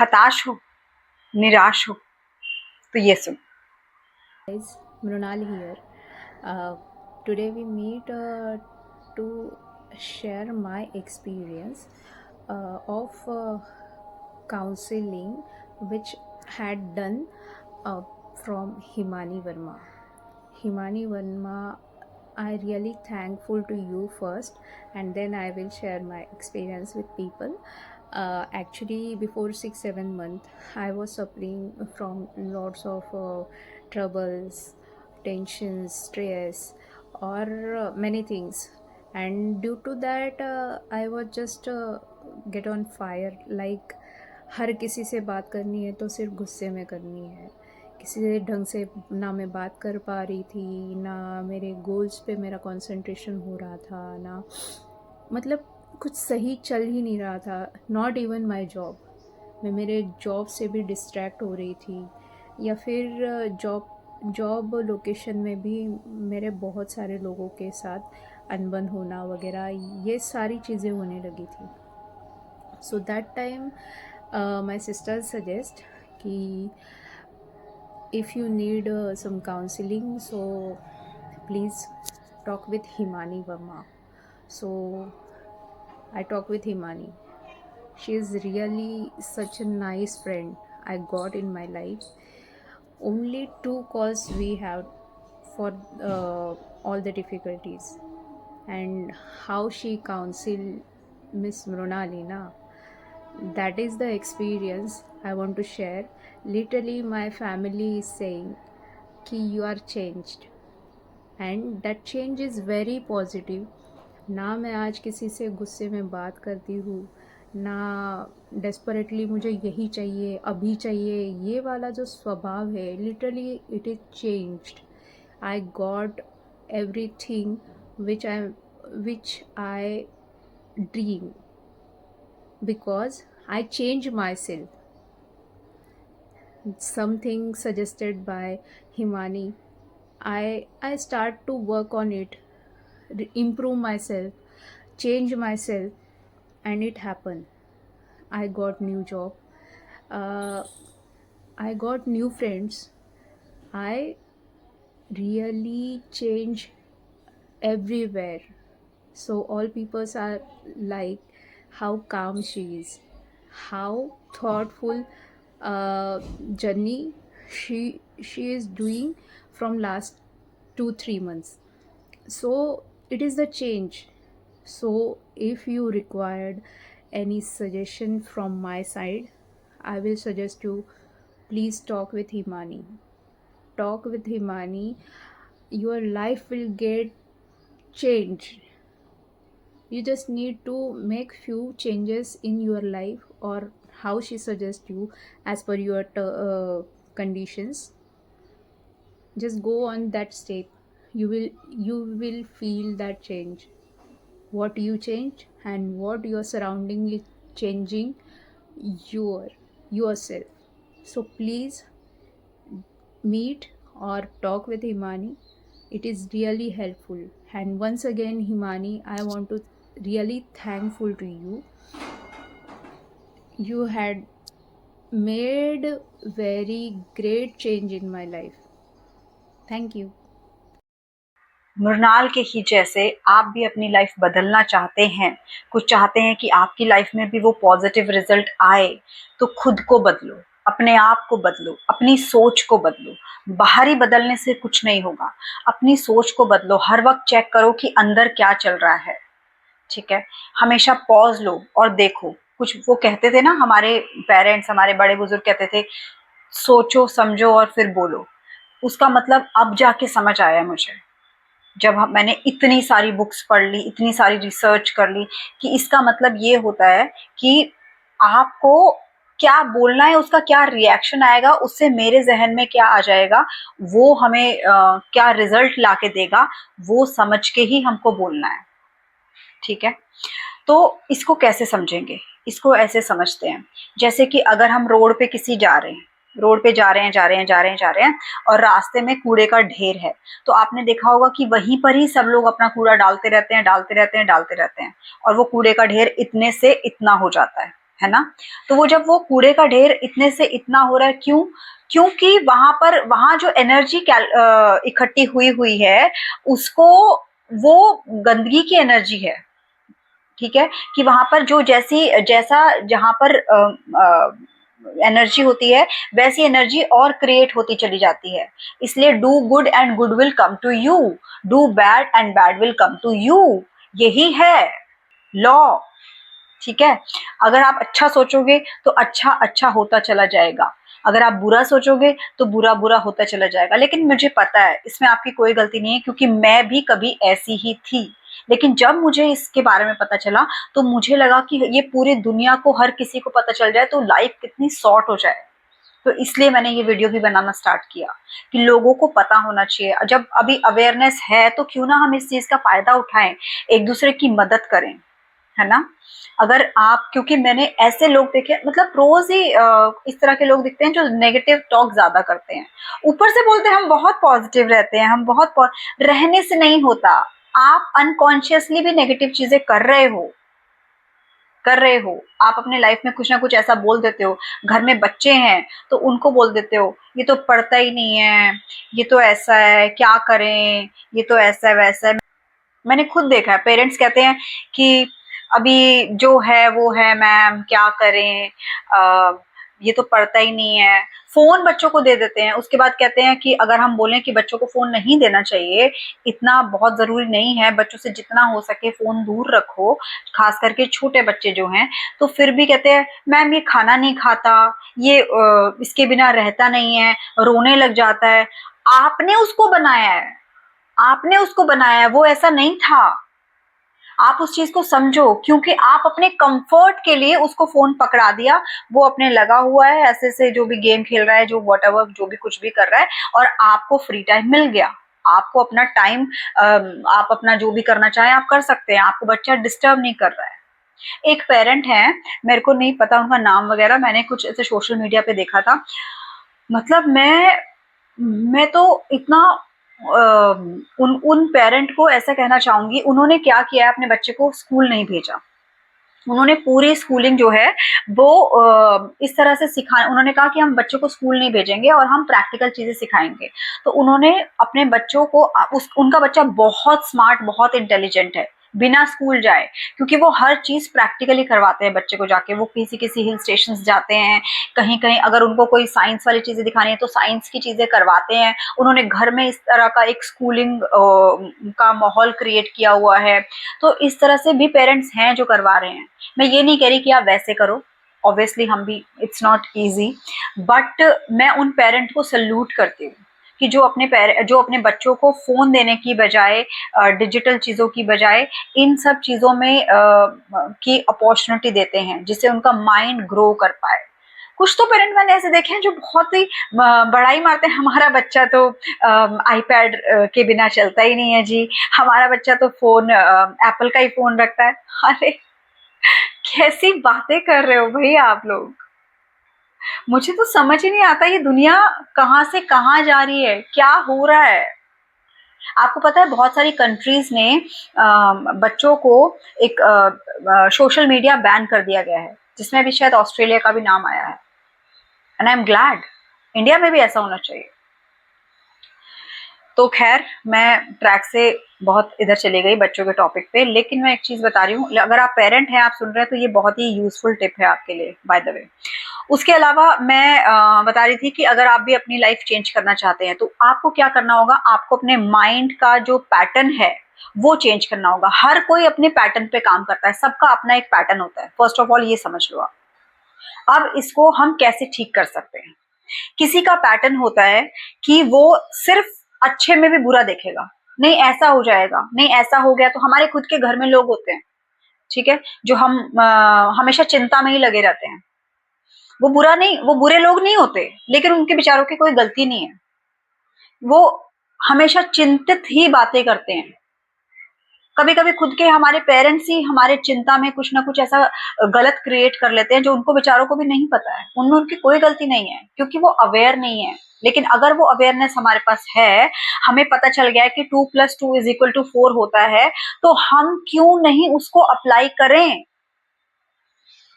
हताश हो, निराश हो, तो ये सुनो। Guys, Mrunal here. Uh, Today we meet to share my experience of counseling, which had done uh, from Himani Verma. Himani Verma, I really thankful to you first, and then I will share my experience with people. Actually, before 6 7 months, I was suffering from lots of troubles, tensions, stress, or many things, and due to that, I was just get on fire. Like हर किसी से बात करनी है तो सिर्फ गुस्से में करनी है, किसी से ढंग से ना मैं बात कर पा रही थी, ना मेरे गोल्स पे मेरा कंसंट्रेशन हो रहा था, ना मतलब कुछ सही चल ही नहीं रहा था। नॉट इवन माय जॉब, मैं मेरे जॉब से भी डिस्ट्रैक्ट हो रही थी, या फिर जॉब लोकेशन में भी मेरे बहुत सारे लोगों के साथ अनबन होना वगैरह, ये सारी चीज़ें होने लगी थी। So that time my sister suggest कि if you need some counseling, so please talk with Himani Verma. So I talk with Himani. She is really such a nice friend I got in my life. Only 2 calls we have for all the difficulties, and how she counseled Miss Mronali na, that is the experience I want to share. Literally my family is saying कि you are changed, and that change is very positive. ना मैं आज किसी से गुस्से में बात करती हूँ, ना डेस्परेटली मुझे यही चाहिए अभी चाहिए, ये वाला जो स्वभाव है, literally it is changed. I got everything which I dream, because I change myself. Something suggested by Himani, I start to work on it, improve myself, change myself, and it happened. I got new job, uh, I got new friends. I really change everywhere. So all people are like how calm she is, how thoughtful journey she is doing from last 2 3 months. So it is the change. So if you required any suggestion from my side, I will suggest you, please talk with Himani. Talk with Himani. Your life will get changed. You just need to make few changes in your life, or how she suggests you as per your conditions. Just go on that step. You will feel that change, what you change and what your surrounding is changing your yourself. So please meet or talk with Himani. It is really helpful. And once again, Himani, I want to really thankful to you. You had made very great change in my life. Thank you. Mrinal के ही जैसे आप भी अपनी life बदलना चाहते हैं, कुछ चाहते हैं कि आपकी लाइफ में भी वो पॉजिटिव रिजल्ट आए, तो खुद को बदलो, अपने आप को बदलो, अपनी सोच को बदलो। बाहरी बदलने से कुछ नहीं होगा, अपनी सोच को बदलो। हर वक्त चेक करो कि अंदर क्या चल रहा है, ठीक है। हमेशा पॉज लो और देखो। कुछ वो कहते थे ना, हमारे पेरेंट्स, हमारे बड़े बुजुर्ग कहते थे, सोचो समझो और फिर बोलो। उसका मतलब अब जाके समझ आया मुझे, जब मैंने इतनी सारी बुक्स पढ़ ली, इतनी सारी रिसर्च कर ली, कि इसका मतलब ये होता है कि आपको क्या बोलना है, उसका क्या रिएक्शन आएगा, उससे मेरे जहन में क्या आ जाएगा, वो हमें क्या रिजल्ट लाके देगा, वो समझ के ही हमको बोलना है, ठीक है। तो इसको कैसे समझेंगे? इसको ऐसे समझते हैं, जैसे कि अगर हम रोड पे किसी जा रहे हैं, रोड पे जा रहे हैं और रास्ते में कूड़े का ढेर है, तो आपने देखा होगा कि वहीं पर ही सब लोग अपना कूड़ा डालते रहते हैं और वो कूड़े का ढेर इतने से इतना हो जाता है है ना। तो वो जब वो कूड़े का ढेर इतने से इतना हो रहा है, क्यों? क्योंकि वहां जो एनर्जी इकट्ठी हुई हुई है, उसको, वो गंदगी की एनर्जी है, ठीक है, कि वहां पर जो जैसा जहां पर एनर्जी होती है, वैसी एनर्जी और क्रिएट होती चली जाती है। इसलिए do good and good will come to you, do bad and bad will come to you, यही है लॉ, ठीक है। अगर आप अच्छा सोचोगे तो अच्छा अच्छा होता चला जाएगा, अगर आप बुरा सोचोगे तो बुरा बुरा होता चला जाएगा। लेकिन मुझे पता है इसमें आपकी कोई गलती नहीं है, क्योंकि मैं भी कभी ऐसी ही थी। लेकिन जब मुझे इसके बारे में पता चला तो मुझे लगा कि ये पूरी दुनिया को, हर किसी को पता चल जाए तो लाइफ कितनी शॉर्ट हो जाए। तो इसलिए मैंने ये वीडियो भी बनाना स्टार्ट किया कि लोगों को पता होना चाहिए। जब अभी अवेयरनेस है तो क्यों ना हम इस चीज का फायदा उठाएं, एक दूसरे की मदद करें, है ना। अगर आप, क्योंकि मैंने ऐसे लोग देखे, मतलब रोज ही इस तरह के लोग दिखते हैं जो नेगेटिव टॉक ज्यादा करते हैं, ऊपर से बोलते हैं हम बहुत पॉजिटिव रहते हैं, हम बहुत रहने से नहीं होता। आप अनकॉन्शियसली भी नेगेटिव चीजें कर रहे हो, आप अपने लाइफ में कुछ ना कुछ ऐसा बोल देते हो। घर में बच्चे हैं तो उनको बोल देते हो ये तो पढ़ता ही नहीं है, ये तो ऐसा है, क्या करें, ये तो ऐसा है वैसा है। मैंने खुद देखा है, पेरेंट्स कहते हैं कि अभी जो है वो है मैम, क्या करें, ये तो पढ़ता ही नहीं है। फोन बच्चों को दे देते हैं, उसके बाद कहते हैं कि अगर हम बोलें कि बच्चों को फोन नहीं देना चाहिए, इतना बहुत जरूरी नहीं है, बच्चों से जितना हो सके फोन दूर रखो, खास करके छोटे बच्चे जो हैं, तो फिर भी कहते हैं मैम ये खाना नहीं खाता, ये इसके बिना रहता नहीं है, रोने लग जाता है। आपने उसको बनाया है, आपने उसको बनाया है, वो ऐसा नहीं था। आप उस चीज को समझो, क्योंकि आप अपने कंफर्ट के लिए उसको फोन पकड़ा दिया, वो अपने लगा हुआ है ऐसे से, जो भी गेम खेल रहा है, जो व्हाटएवर, जो भी कुछ भी कर रहा है, और आपको फ्री टाइम मिल गया। आपको अपना टाइम, आप अपना जो भी करना चाहें आप कर सकते हैं, आपको बच्चा डिस्टर्ब नहीं कर रहा है। एक पेरेंट है, मेरे को नहीं पता उनका नाम वगैरह, मैंने कुछ ऐसे सोशल मीडिया पे देखा था, मतलब मैं तो इतना उन उन पेरेंट को ऐसा कहना चाहूंगी, उन्होंने क्या किया है, अपने बच्चे को स्कूल नहीं भेजा। उन्होंने पूरी स्कूलिंग जो है वो इस तरह से सिखा, उन्होंने कहा कि हम बच्चों को स्कूल नहीं भेजेंगे और हम प्रैक्टिकल चीजें सिखाएंगे। तो उन्होंने अपने बच्चों को, उनका बच्चा बहुत स्मार्ट, बहुत इंटेलिजेंट है, बिना स्कूल जाए, क्योंकि वो हर चीज प्रैक्टिकली करवाते हैं बच्चे को जाके। वो किसी किसी हिल स्टेशन जाते हैं, कहीं कहीं अगर उनको कोई साइंस वाली चीजें दिखानी है तो साइंस की चीजें करवाते हैं। उन्होंने घर में इस तरह का एक स्कूलिंग का माहौल क्रिएट किया हुआ है। तो इस तरह से भी पेरेंट्स हैं जो करवा रहे हैं। मैं ये नहीं कह रही कि आप वैसे करो, ऑब्वियसली हम भी, इट्स नॉट इजी, बट मैं उन पेरेंट को सल्यूट करती हूँ कि जो अपने बच्चों को फोन देने की बजाय, डिजिटल चीजों की बजाय, इन सब चीजों में की अपॉर्चुनिटी देते हैं, जिससे उनका माइंड ग्रो कर पाए। कुछ तो पेरेंट मैंने ऐसे देखे हैं जो बहुत ही बड़ाई मारते हैं, हमारा बच्चा तो आईपैड के बिना चलता ही नहीं है जी, हमारा बच्चा तो फोन, एप्पल का ही फोन रखता है। अरे कैसी बातें कर रहे हो भाई आप लोग, मुझे तो समझ ही नहीं आता ये दुनिया कहाँ से कहाँ जा रही है, क्या हो रहा है। आपको पता है बहुत सारी कंट्रीज ने बच्चों को एक सोशल मीडिया बैन कर दिया गया है, जिसमें अभी शायद ऑस्ट्रेलिया का भी नाम आया है, and I am glad India में भी ऐसा होना चाहिए। तो खैर, मैं ट्रैक से बहुत इधर चली गई बच्चों के टॉपिक पे, लेकिन मैं एक चीज बता रही हूँ, अगर आप पेरेंट हैं, आप सुन रहे हैं, तो ये बहुत ही यूजफुल टिप है आपके लिए, बाय द वे। उसके अलावा मैं बता रही थी कि अगर आप भी अपनी लाइफ चेंज करना चाहते हैं तो आपको क्या करना होगा, आपको अपने माइंड का जो पैटर्न है वो चेंज करना होगा। हर कोई अपने पैटर्न पे काम करता है, सबका अपना एक पैटर्न होता है, फर्स्ट ऑफ ऑल ये समझ लो आप। अब इसको हम कैसे ठीक कर सकते हैं? किसी का पैटर्न होता है कि वो सिर्फ अच्छे में भी बुरा देखेगा, नहीं ऐसा हो जाएगा, नहीं ऐसा हो गया। तो हमारे खुद के घर में लोग होते हैं, ठीक है, जो हम हमेशा चिंता में ही लगे रहते हैं। वो बुरा नहीं, वो बुरे लोग नहीं होते, लेकिन उनके बेचारों की कोई गलती नहीं है, वो हमेशा चिंतित ही बातें करते हैं। कभी कभी खुद के हमारे पेरेंट्स ही हमारे चिंता में कुछ ना कुछ ऐसा गलत क्रिएट कर लेते हैं जो उनको बेचारों को भी नहीं पता है, उनमें उनकी कोई गलती नहीं है, क्योंकि वो अवेयर नहीं है। लेकिन अगर वो अवेयरनेस हमारे पास है, हमें पता चल गया है कि 2+2=4 होता है, तो हम क्यों नहीं उसको अप्लाई करें?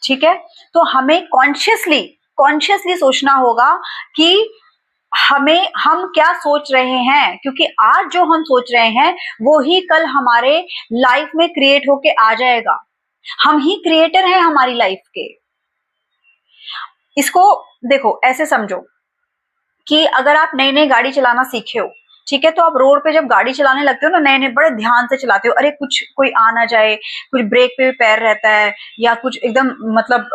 ठीक है। तो हमें कॉन्शियसली सोचना होगा कि हम क्या सोच रहे हैं, क्योंकि आज जो हम सोच रहे हैं वो ही कल हमारे लाइफ में क्रिएट होके आ जाएगा। हम ही क्रिएटर हैं हमारी लाइफ के। इसको देखो ऐसे समझो कि अगर आप नई नई गाड़ी चलाना सीखे हो, ठीक है, तो आप रोड पे जब गाड़ी चलाने लगते हो ना, नए नए बड़े ध्यान से चलाते हो, अरे कुछ कोई आ ना जाए, कुछ ब्रेक पे भी पैर रहता है, या कुछ एकदम मतलब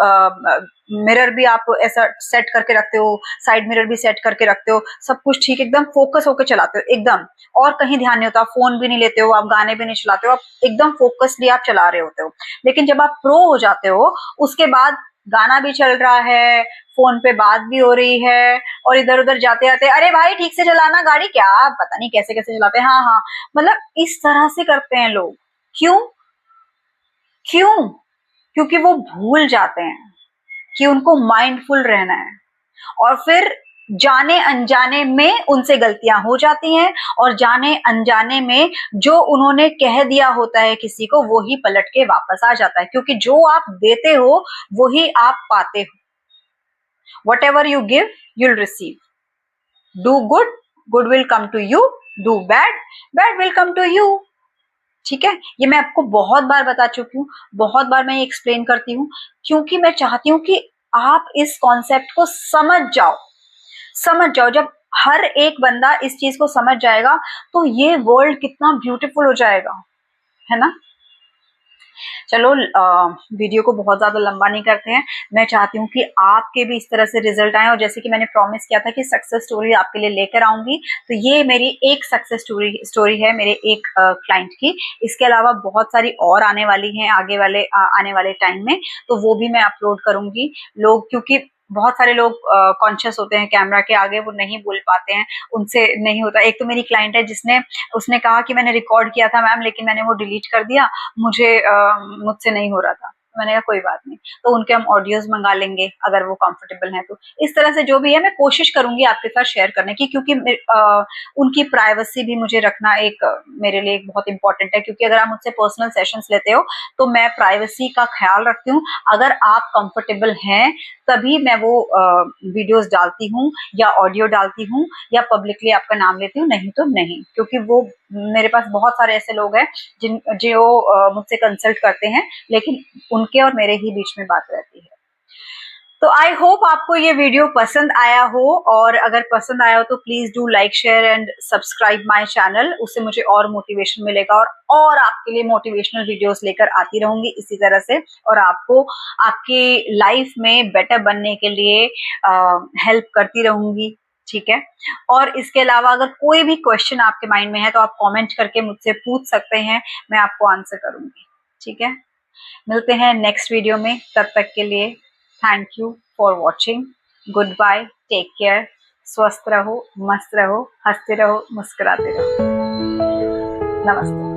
मिरर भी आप ऐसा सेट करके रखते हो, साइड मिरर भी सेट करके रखते हो, सब कुछ ठीक एकदम फोकस होकर चलाते हो एकदम, और कहीं ध्यान नहीं होता, आप फोन भी नहीं लेते हो, आप गाने भी नहीं चलाते हो, आप एकदम फोकसली आप चला रहे होते हो। लेकिन जब आप प्रो हो जाते हो, उसके बाद गाना भी चल रहा है, फोन पे बात भी हो रही है, और इधर उधर जाते जाते अरे भाई ठीक से चलाना गाड़ी, क्या पता नहीं कैसे कैसे चलाते हैं, हाँ हाँ, मतलब इस तरह से करते हैं लोग। क्यों? क्यों? क्योंकि वो भूल जाते हैं कि उनको माइंडफुल रहना है, और फिर जाने अनजाने में उनसे गलतियां हो जाती हैं, और जाने अनजाने में जो उन्होंने कह दिया होता है किसी को, वो ही पलट के वापस आ जाता है, क्योंकि जो आप देते हो वही आप पाते हो। Whatever you give, you'll receive. Do good, good will come to you. Do bad, bad will come to you. ठीक है, ये मैं आपको बहुत बार बता चुकी हूँ, बहुत बार मैं ये एक्सप्लेन करती हूँ, क्योंकि मैं चाहती हूँ कि आप इस कॉन्सेप्ट को समझ जाओ। समझ जाओ, जब हर एक बंदा इस चीज को समझ जाएगा तो ये वर्ल्ड कितना ब्यूटीफुल हो जाएगा, है ना। चलो वीडियो को बहुत ज्यादा लंबा नहीं करते हैं। मैं चाहती हूँ कि आपके भी इस तरह से रिजल्ट आए, और जैसे कि मैंने प्रॉमिस किया था कि सक्सेस स्टोरी आपके लिए लेकर आऊंगी, तो ये मेरी एक सक्सेस स्टोरी है मेरे एक क्लाइंट की। इसके अलावा बहुत सारी और आने वाली हैं आने वाले टाइम में, तो वो भी मैं अपलोड करूंगी। लोग, क्योंकि बहुत सारे लोग कॉन्शियस होते हैं कैमरा के आगे, वो नहीं बोल पाते हैं, उनसे नहीं होता। एक तो मेरी क्लाइंट है उसने कहा कि मैंने रिकॉर्ड किया था मैम, लेकिन मैंने वो डिलीट कर दिया, मुझसे नहीं हो रहा था। मैंने कहा कोई बात नहीं, तो उनके हम ऑडियोज मंगा लेंगे अगर वो कंफर्टेबल हैं तो। इस तरह से जो भी है मैं कोशिश करूंगी आपके साथ शेयर करने की, क्योंकि उनकी प्राइवेसी भी मुझे रखना मेरे लिए एक बहुत इंपॉर्टेंट है, क्योंकि अगर आप मुझसे पर्सनल सेशंस लेते हो तो मैं प्राइवेसी का ख्याल रखती हूँ। अगर आप कंफर्टेबल हैं तभी मैं वो वीडियोस डालती हूँ या ऑडियो डालती हूँ या पब्लिकली आपका नाम लेती हूँ, नहीं तो नहीं, क्योंकि वो मेरे पास बहुत सारे ऐसे लोग हैं जो मुझसे कंसल्ट करते हैं, लेकिन उनके और मेरे ही बीच में बात रहती है। तो आई होप आपको ये वीडियो पसंद आया हो, और अगर पसंद आया हो तो please do like share and subscribe my channel. उससे मुझे और मोटिवेशन मिलेगा, और आपके लिए मोटिवेशनल वीडियोस लेकर आती रहूंगी इसी तरह से, और आपको आपकी लाइफ में बेटर बनने के लिए हेल्प करती रहूंगी, ठीक है। और इसके अलावा अगर कोई भी क्वेश्चन आपके माइंड में है तो आप कमेंट करके मुझसे पूछ सकते हैं, मैं आपको आंसर करूंगी, ठीक है। मिलते हैं नेक्स्ट वीडियो में, तब तक के लिए thank you for watching. Goodbye, take care, स्वस्थ रहो, मस्त रहो, हंसते रहो, मुस्कुराते रहो। नमस्ते।